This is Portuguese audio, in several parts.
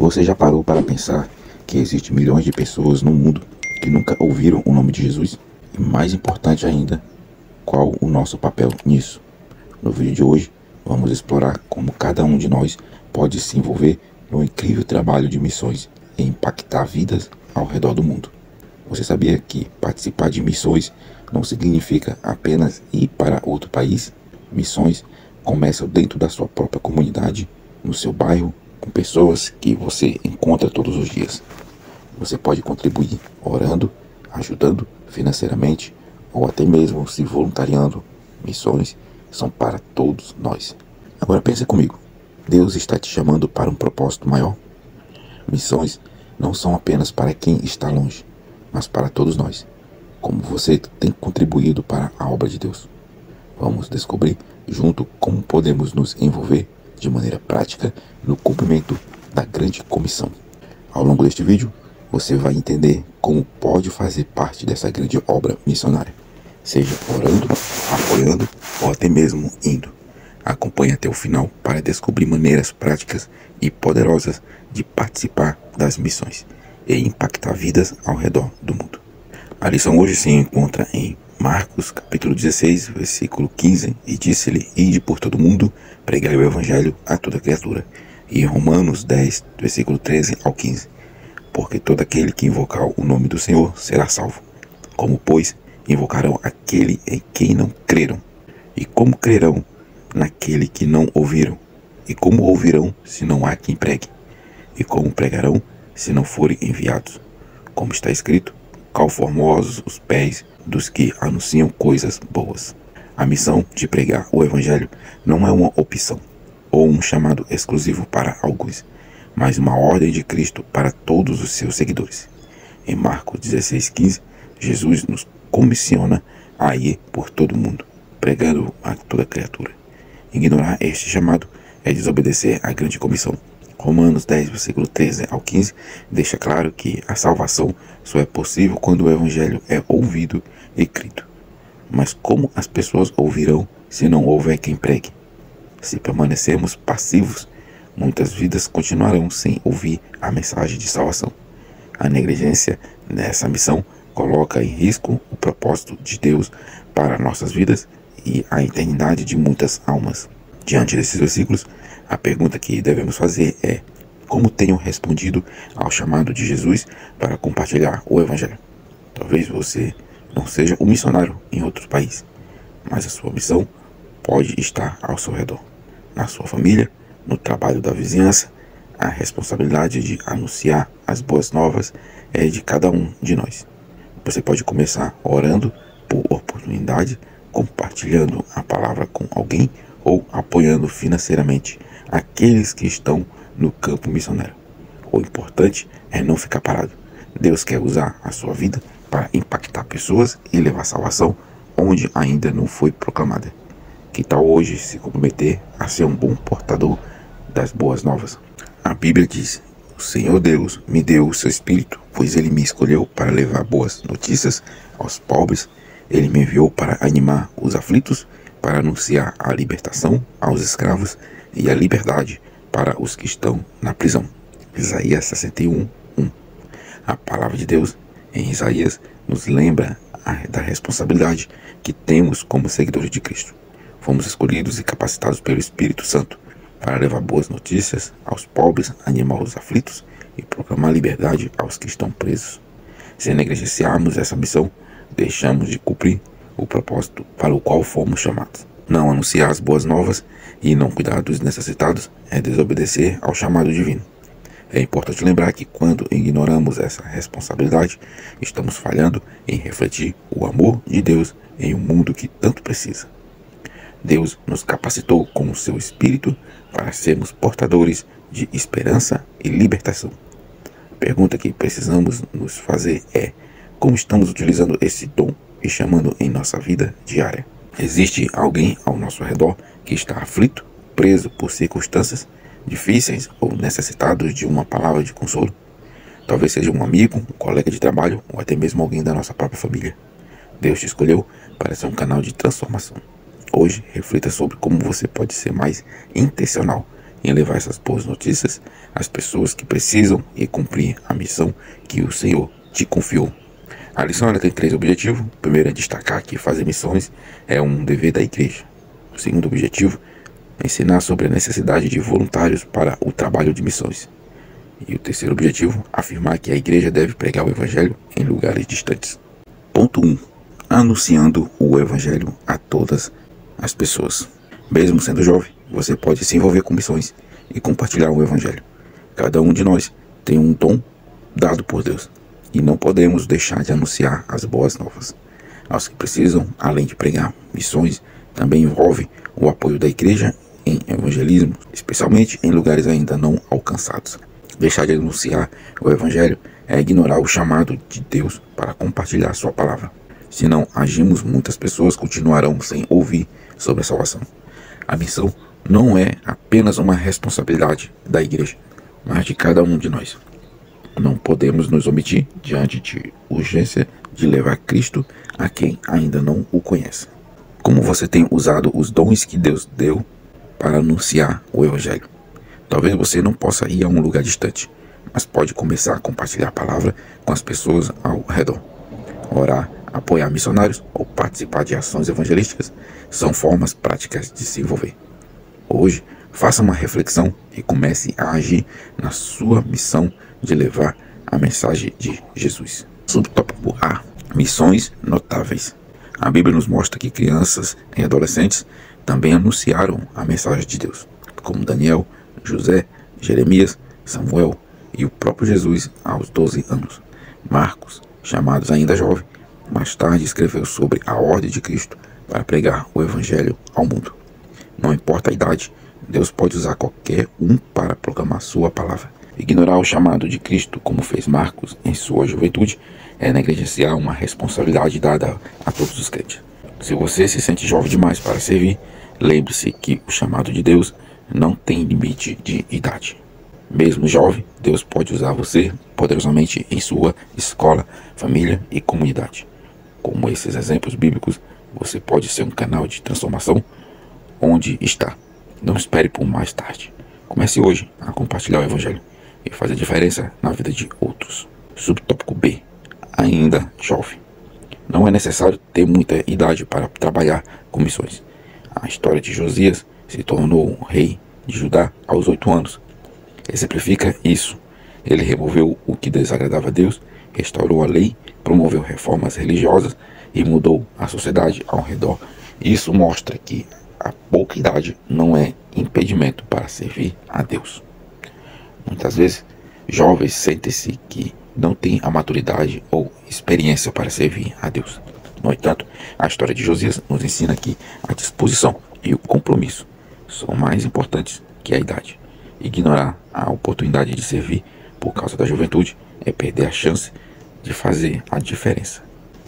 Você já parou para pensar que existem milhões de pessoas no mundo que nunca ouviram o nome de Jesus? E mais importante ainda, qual o nosso papel nisso? No vídeo de hoje, vamos explorar como cada um de nós pode se envolver no incrível trabalho de missões e impactar vidas ao redor do mundo. Você sabia que participar de missões não significa apenas ir para outro país? Missões começam dentro da sua própria comunidade, no seu bairro, com pessoas que você encontra todos os dias. Você pode contribuir orando, ajudando financeiramente ou até mesmo se voluntariando. Missões são para todos nós. Agora pense comigo, Deus está te chamando para um propósito maior? Missões não são apenas para quem está longe, mas para todos nós. Como você tem contribuído para a obra de Deus? Vamos descobrir junto como podemos nos envolver de maneira prática no cumprimento da grande comissão. Ao longo deste vídeo, você vai entender como pode fazer parte dessa grande obra missionária, seja orando, apoiando ou até mesmo indo. Acompanhe até o final para descobrir maneiras práticas e poderosas de participar das missões e impactar vidas ao redor do mundo. A lição hoje se encontra em Marcos capítulo 16, versículo 15, e disse-lhe: ide por todo mundo, pregai o evangelho a toda criatura. E Romanos 10, versículo 13 ao 15, porque todo aquele que invocar o nome do Senhor será salvo. Como, pois, invocarão aquele em quem não creram? E como crerão naquele que não ouviram? E como ouvirão se não há quem pregue? E como pregarão se não forem enviados? Como está escrito: quão formosos os pés dos que anunciam coisas boas. A missão de pregar o evangelho não é uma opção ou um chamado exclusivo para alguns, mas uma ordem de Cristo para todos os seus seguidores. Em Marcos 16:15, Jesus nos comissiona a ir por todo mundo, pregando a toda criatura. Ignorar este chamado é desobedecer à grande comissão. Romanos 10, versículo 13 ao 15, deixa claro que a salvação só é possível quando o evangelho é ouvido e crido. Mas como as pessoas ouvirão se não houver quem pregue? Se permanecermos passivos, muitas vidas continuarão sem ouvir a mensagem de salvação. A negligência nessa missão coloca em risco o propósito de Deus para nossas vidas e a eternidade de muitas almas. Diante desses versículos, a pergunta que devemos fazer é: como tenho respondido ao chamado de Jesus para compartilhar o evangelho? Talvez você não seja um missionário em outro país, mas a sua missão pode estar ao seu redor, na sua família, no trabalho da vizinhança. A responsabilidade de anunciar as boas novas é de cada um de nós. Você pode começar orando por oportunidade, compartilhando a palavra com alguém ou apoiando financeiramente aqueles que estão no campo missionário. O importante é não ficar parado. Deus quer usar a sua vida para impactar pessoas e levar salvação onde ainda não foi proclamada. Que tal hoje se comprometer a ser um bom portador das boas novas? A Bíblia diz: o Senhor Deus me deu o seu Espírito, pois Ele me escolheu para levar boas notícias aos pobres. Ele me enviou para animar os aflitos, para anunciar a libertação aos escravos e a liberdade para os que estão na prisão. Isaías 61:1. A palavra de Deus em Isaías nos lembra da responsabilidade que temos como seguidores de Cristo. Fomos escolhidos e capacitados pelo Espírito Santo para levar boas notícias aos pobres, animar os aflitos e proclamar liberdade aos que estão presos. Se negligenciarmos essa missão, deixamos de cumprir o propósito para o qual fomos chamados. Não anunciar as boas novas e não cuidar dos necessitados é desobedecer ao chamado divino. É importante lembrar que quando ignoramos essa responsabilidade, estamos falhando em refletir o amor de Deus em um mundo que tanto precisa. Deus nos capacitou com o seu Espírito para sermos portadores de esperança e libertação. A pergunta que precisamos nos fazer é: como estamos utilizando esse dom e chamando em nossa vida diária? Existe alguém ao nosso redor que está aflito, preso por circunstâncias difíceis ou necessitados de uma palavra de consolo? Talvez seja um amigo, um colega de trabalho ou até mesmo alguém da nossa própria família. Deus te escolheu para ser um canal de transformação. Hoje, reflita sobre como você pode ser mais intencional em levar essas boas notícias às pessoas que precisam e cumprir a missão que o Senhor te confiou. A lição ela tem 3 objetivos. O primeiro é destacar que fazer missões é um dever da igreja. O segundo objetivo é ensinar sobre a necessidade de voluntários para o trabalho de missões. E o terceiro objetivo, afirmar que a igreja deve pregar o evangelho em lugares distantes. Ponto 1. Anunciando o evangelho a todas as pessoas. Mesmo sendo jovem, você pode se envolver com missões e compartilhar o evangelho. Cada um de nós tem um dom dado por Deus e não podemos deixar de anunciar as boas novas aos que precisam. Além de pregar missões, também envolve o apoio da igreja em evangelismo, especialmente em lugares ainda não alcançados. Deixar de anunciar o evangelho é ignorar o chamado de Deus para compartilhar sua palavra. Se não agimos, muitas pessoas continuarão sem ouvir sobre a salvação. A missão não é apenas uma responsabilidade da igreja, mas de cada um de nós. Não podemos nos omitir diante de urgência de levar Cristo a quem ainda não o conhece. Como você tem usado os dons que Deus deu para anunciar o evangelho? Talvez você não possa ir a um lugar distante, mas pode começar a compartilhar a palavra com as pessoas ao redor. Orar, apoiar missionários ou participar de ações evangelísticas são formas práticas de se envolver. Hoje, faça uma reflexão e comece a agir na sua missão de levar a mensagem de Jesus. Subtópico A. Missões notáveis. A Bíblia nos mostra que crianças e adolescentes também anunciaram a mensagem de Deus, como Daniel, José, Jeremias, Samuel e o próprio Jesus aos 12 anos. Marcos, chamados ainda jovem, mais tarde escreveu sobre a ordem de Cristo para pregar o evangelho ao mundo. Não importa a idade, Deus pode usar qualquer um para proclamar sua palavra. Ignorar o chamado de Cristo, como fez Marcos em sua juventude, é negligenciar uma responsabilidade dada a todos os crentes. Se você se sente jovem demais para servir, lembre-se que o chamado de Deus não tem limite de idade. Mesmo jovem, Deus pode usar você poderosamente em sua escola, família e comunidade. Como esses exemplos bíblicos, você pode ser um canal de transformação onde está. Não espere por mais tarde. Comece hoje a compartilhar o evangelho e fazer diferença na vida de outros. Subtópico B. Ainda jovem. Não é necessário ter muita idade para trabalhar com missões. A história de Josias se tornou rei de Judá aos 8 anos. Exemplifica isso. Ele removeu o que desagradava a Deus, restaurou a lei, promoveu reformas religiosas e mudou a sociedade ao redor. Isso mostra que a pouca idade não é impedimento para servir a Deus. Muitas vezes, jovens sentem-se que não têm a maturidade ou experiência para servir a Deus. No entanto, a história de Josias nos ensina que a disposição e o compromisso são mais importantes que a idade. Ignorar a oportunidade de servir por causa da juventude é perder a chance de fazer a diferença.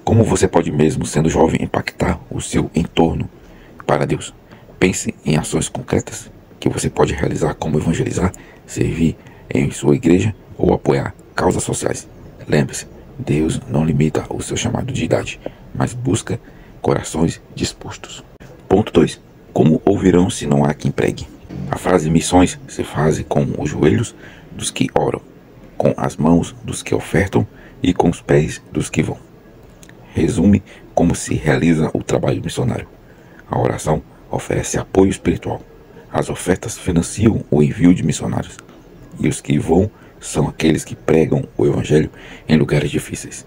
Como você pode, mesmo sendo jovem, impactar o seu entorno para Deus? Pense em ações concretas que você pode realizar, como evangelizar, servir em sua igreja ou apoiar causas sociais. Lembre-se, Deus não limita o seu chamado de idade, mas busca corações dispostos. Ponto 2. Como ouvirão se não há quem pregue? A frase missões se faz com os joelhos dos que oram, com as mãos dos que ofertam e com os pés dos que vão. Resume como se realiza o trabalho missionário. A oração oferece apoio espiritual. As ofertas financiam o envio de missionários. E os que vão são aqueles que pregam o evangelho em lugares difíceis.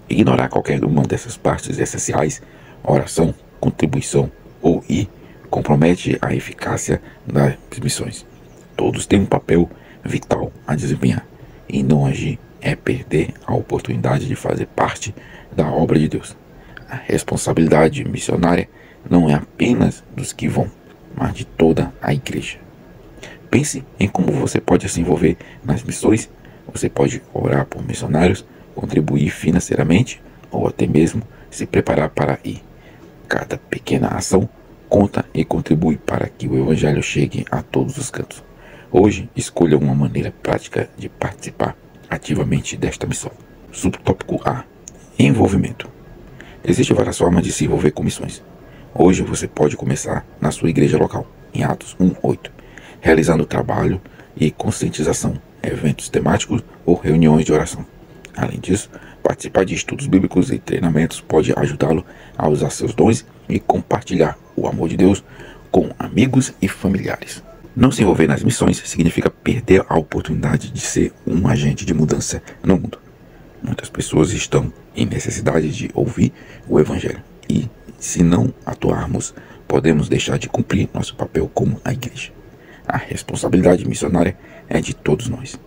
Ignorar qualquer uma dessas partes essenciais, oração, contribuição ou ir, compromete a eficácia das missões. Todos têm um papel vital a desempenhar, e não agir é perder a oportunidade de fazer parte da obra de Deus. A responsabilidade missionária não é apenas dos que vão, mas de toda a igreja. Pense em como você pode se envolver nas missões. Você pode orar por missionários, contribuir financeiramente ou até mesmo se preparar para ir. Cada pequena ação conta e contribui para que o evangelho chegue a todos os cantos. Hoje, escolha uma maneira prática de participar ativamente desta missão. Subtópico A. Envolvimento. Existem várias formas de se envolver com missões. Hoje você pode começar na sua igreja local, em Atos 1:8. realizando trabalho e conscientização, eventos temáticos ou reuniões de oração. Além disso, participar de estudos bíblicos e treinamentos pode ajudá-lo a usar seus dons e compartilhar o amor de Deus com amigos e familiares. Não se envolver nas missões significa perder a oportunidade de ser um agente de mudança no mundo. Muitas pessoas estão em necessidade de ouvir o Evangelho e, se não atuarmos, podemos deixar de cumprir nosso papel como a igreja. A responsabilidade missionária é de todos nós.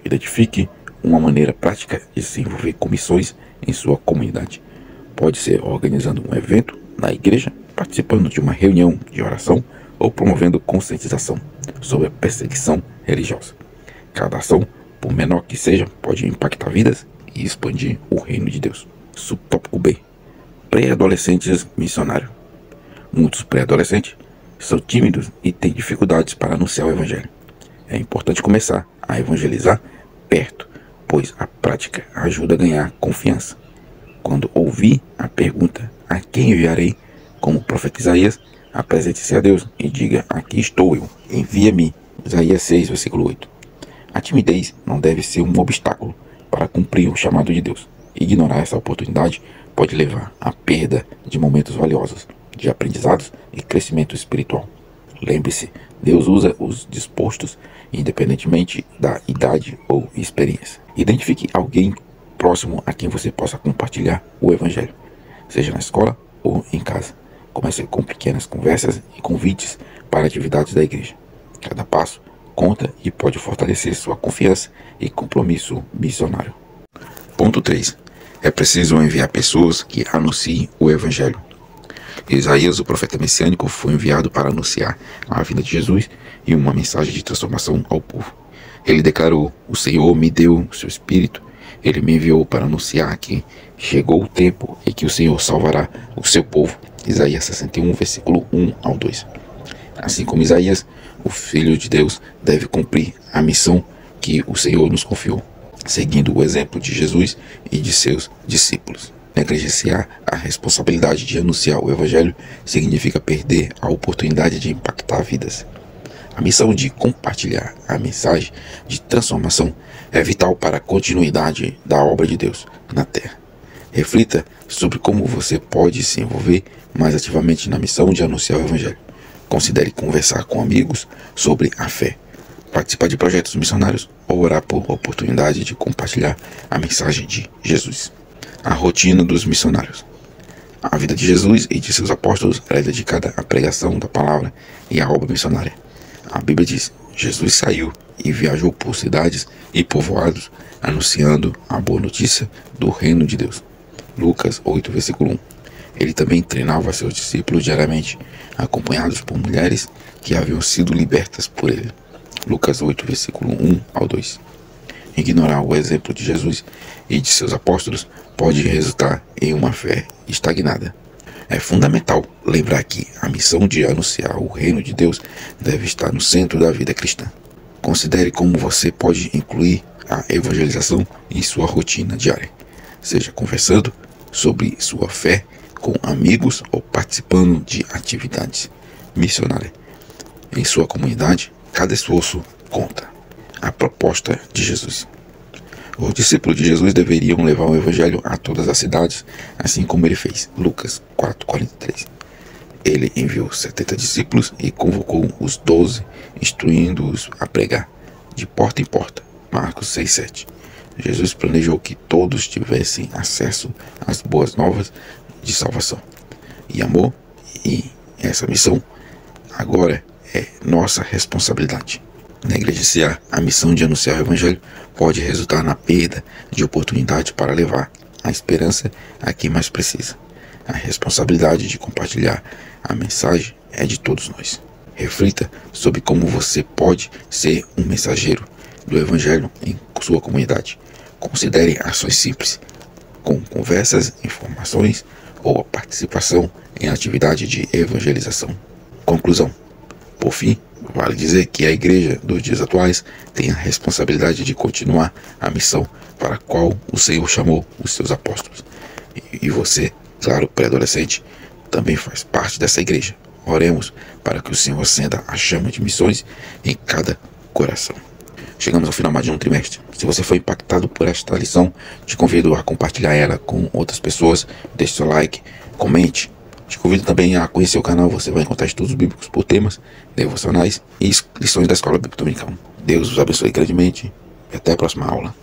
Identifique uma maneira prática de se envolver com missões em sua comunidade. Pode ser organizando um evento na igreja, participando de uma reunião de oração ou promovendo conscientização sobre a perseguição religiosa. Cada ação, por menor que seja, pode impactar vidas e expandir o reino de Deus. Subtópico B. Pré-adolescentes missionários. Muitos pré-adolescentes são tímidos e têm dificuldades para anunciar o Evangelho. É importante começar a evangelizar perto, pois a prática ajuda a ganhar confiança. Quando ouvir a pergunta, a quem enviarei, como o profeta Isaías, apresente-se a Deus e diga, aqui estou eu, envia-me. Isaías 6, versículo 8. A timidez não deve ser um obstáculo para cumprir o chamado de Deus. Ignorar essa oportunidade pode levar à perda de momentos valiosos, de aprendizados e crescimento espiritual. Lembre-se, Deus usa os dispostos, independentemente da idade ou experiência. Identifique alguém próximo a quem você possa compartilhar o Evangelho, seja na escola ou em casa. Comece com pequenas conversas e convites para atividades da igreja. Cada passo conta e pode fortalecer sua confiança e compromisso missionário. Ponto 3. É preciso enviar pessoas que anunciem o Evangelho. Isaías, o profeta messiânico, foi enviado para anunciar a vinda de Jesus e uma mensagem de transformação ao povo. Ele declarou, o Senhor me deu o seu Espírito, ele me enviou para anunciar que chegou o tempo em que o Senhor salvará o seu povo. Isaías 61, versículo 1 ao 2. Assim como Isaías, o Filho de Deus deve cumprir a missão que o Senhor nos confiou, seguindo o exemplo de Jesus e de seus discípulos. Negligenciar a responsabilidade de anunciar o Evangelho significa perder a oportunidade de impactar vidas. A missão de compartilhar a mensagem de transformação é vital para a continuidade da obra de Deus na Terra. Reflita sobre como você pode se envolver mais ativamente na missão de anunciar o Evangelho. Considere conversar com amigos sobre a fé, participar de projetos missionários ou orar por oportunidade de compartilhar a mensagem de Jesus. A rotina dos missionários. A vida de Jesus e de seus apóstolos era dedicada à pregação da palavra e à obra missionária. A Bíblia diz, Jesus saiu e viajou por cidades e povoados, anunciando a boa notícia do reino de Deus. Lucas 8, versículo 1. Ele também treinava seus discípulos diariamente, acompanhados por mulheres que haviam sido libertas por ele. Lucas 8, versículo 1 ao 2. Ignorar o exemplo de Jesus e de seus apóstolos pode resultar em uma fé estagnada. É fundamental lembrar que a missão de anunciar o reino de Deus deve estar no centro da vida cristã. Considere como você pode incluir a evangelização em sua rotina diária, seja conversando sobre sua fé com amigos ou participando de atividades missionárias. Em sua comunidade, cada esforço conta. A proposta de Jesus. Os discípulos de Jesus deveriam levar o Evangelho a todas as cidades, assim como ele fez. Lucas 4:43. Ele enviou 70 discípulos e convocou os 12, instruindo-os a pregar, de porta em porta. Marcos 6:7. Jesus planejou que todos tivessem acesso às boas novas de salvação e amor, e essa missão agora é nossa responsabilidade. Negligenciar a missão de anunciar o Evangelho pode resultar na perda de oportunidade para levar a esperança a quem mais precisa. A responsabilidade de compartilhar a mensagem é de todos nós. Reflita sobre como você pode ser um mensageiro do Evangelho em sua comunidade. Considere ações simples, com conversas, informações ou a participação em atividade de evangelização. Conclusão. Por fim, vale dizer que a igreja dos dias atuais tem a responsabilidade de continuar a missão para a qual o Senhor chamou os seus apóstolos. E você, claro, pré-adolescente, também faz parte dessa igreja. Oremos para que o Senhor acenda a chama de missões em cada coração. Chegamos ao final mais de um trimestre. Se você foi impactado por esta lição, te convido a compartilhar ela com outras pessoas. Deixe seu like, comente. Te convido também a conhecer o canal. Você vai encontrar estudos bíblicos por temas, devocionais e lições da Escola Bíblica Dominical. Deus os abençoe grandemente e até a próxima aula.